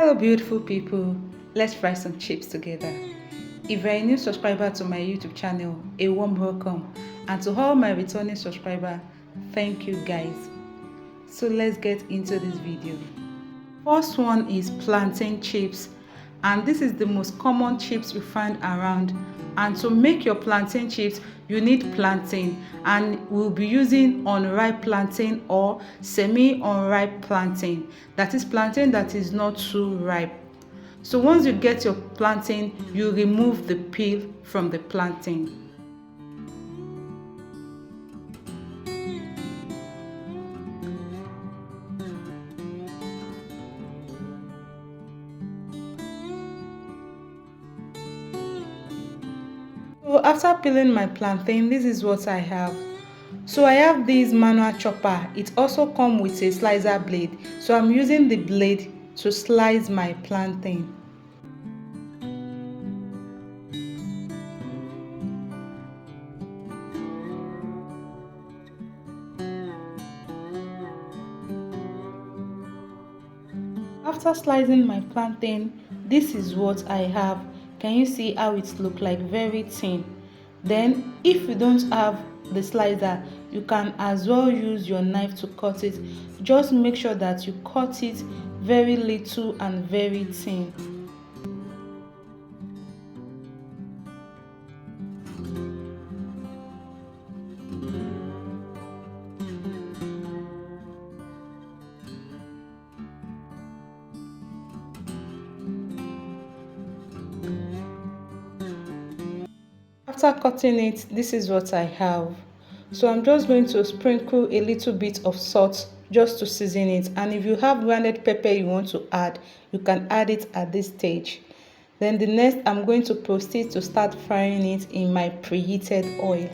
Hello beautiful people, let's fry some chips together. If you're a new subscriber to my YouTube channel, a warm welcome, and to all my returning subscribers, thank you guys. So let's get into this video. First one is plantain chips, and this is the most common chips you find around. And to make your plantain chips, you need plantain, and we'll be using unripe plantain or semi-unripe plantain. That is plantain that is not too ripe. So once you get your plantain, you remove the peel from the plantain. So after peeling my plantain, this is what I have. So I have this manual chopper. It also comes with a slicer blade. So I'm using the blade to slice my plantain. After slicing my plantain, this is what I have. Can you see how it looks like? Very thin. Then if you don't have the slicer, you can as well use your knife to cut it. Just make sure that you cut it very little and very thin. After cutting it, this is what I have. So I'm just going to sprinkle a little bit of salt just to season it, and if you have grounded pepper you want to add, you can add it at this stage. Then the next, I'm going to proceed to start frying it in my preheated oil.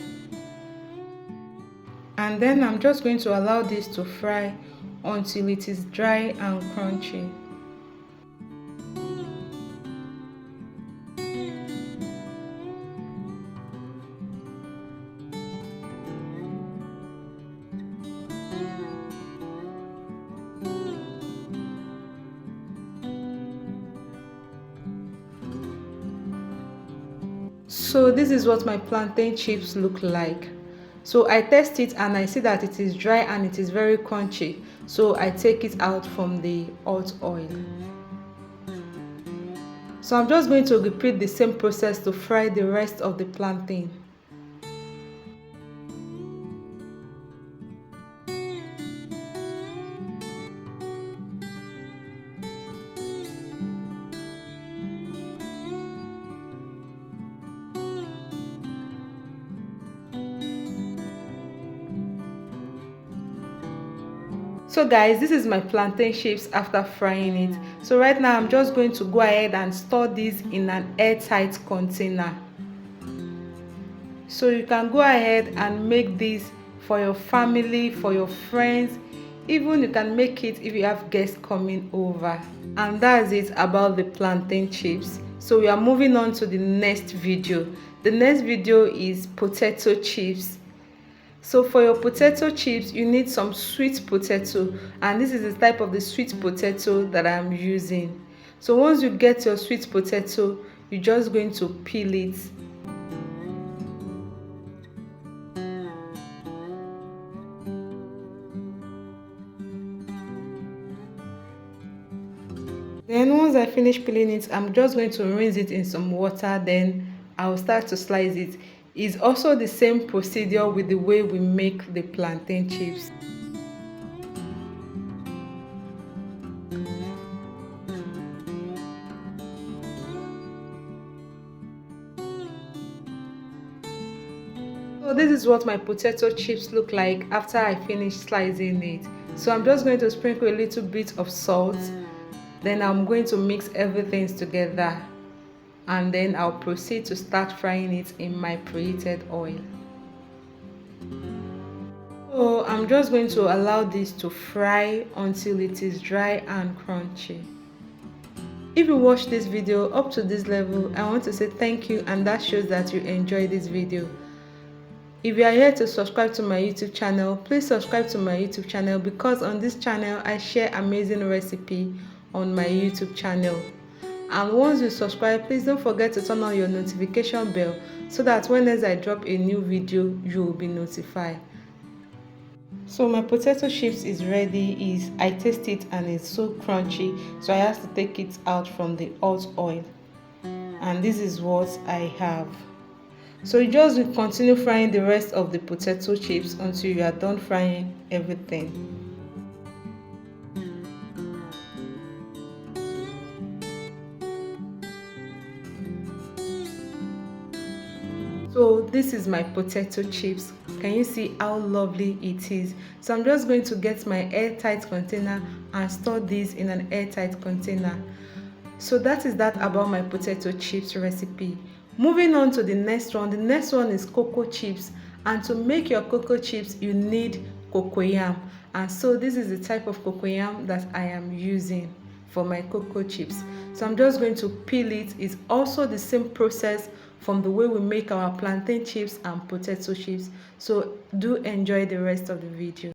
And then I'm just going to allow this to fry until it is dry and crunchy. So this is what my plantain chips look like. So I test it and I see that it is dry and it is very crunchy. So I take it out from the hot oil. So I'm just going to repeat the same process to fry the rest of the plantain. So guys, this is my plantain chips after frying it. So right now I'm just going to go ahead and store this in an airtight container. So you can go ahead and make this for your family, for your friends. Even you can make it if you have guests coming over. And that's it about the plantain chips. So we are moving on to the next video. The next video is potato chips. So for your potato chips, you need some sweet potato, and this is the type of the sweet potato that I'm using. So once you get your sweet potato, you're just going to peel it. Then once I finish peeling it, I'm just going to rinse it in some water, then I'll start to slice it. It's also the same procedure with the way we make the plantain chips. So this is what my potato chips look like after I finish slicing it. So I'm just going to sprinkle a little bit of salt. Then I'm going to mix everything together, and then I'll proceed to start frying it in my preheated oil. So I'm just going to allow this to fry until it is dry and crunchy. If you watch this video up to this level, I want to say thank you, and that shows that you enjoyed this video. If you are here to subscribe to my YouTube channel, please subscribe to my YouTube channel, because on this channel I share amazing recipe on my YouTube channel. And once you subscribe, please don't forget to turn on your notification bell so that whenever I drop a new video, you will be notified. So my potato chips is ready. I taste it and it's so crunchy, so I have to take it out from the hot oil. And this is what I have. So you just will continue frying the rest of the potato chips until you are done frying everything. So this is my potato chips. Can you see how lovely it is? So I'm just going to get my airtight container and store this in an airtight container. So that is that about my potato chips recipe. Moving on to the next one. The next one is cocoa chips, and to make your cocoa chips you need cocoyam. And so this is the type of cocoyam that I am using for my cocoa chips. So I'm just going to peel it. It's also the same process from the way we make our plantain chips and potato chips. So do enjoy the rest of the video.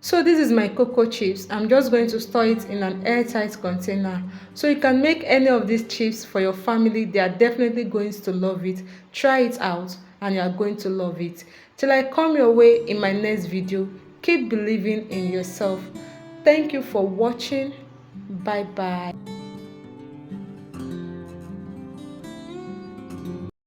So this is my cocoa chips. I'm just going to store it in an airtight container. So you can make any of these chips for your family. They are definitely going to love it. Try it out and you are going to love it. Till I come your way in my next video, keep believing in yourself. Thank you for watching. Bye bye.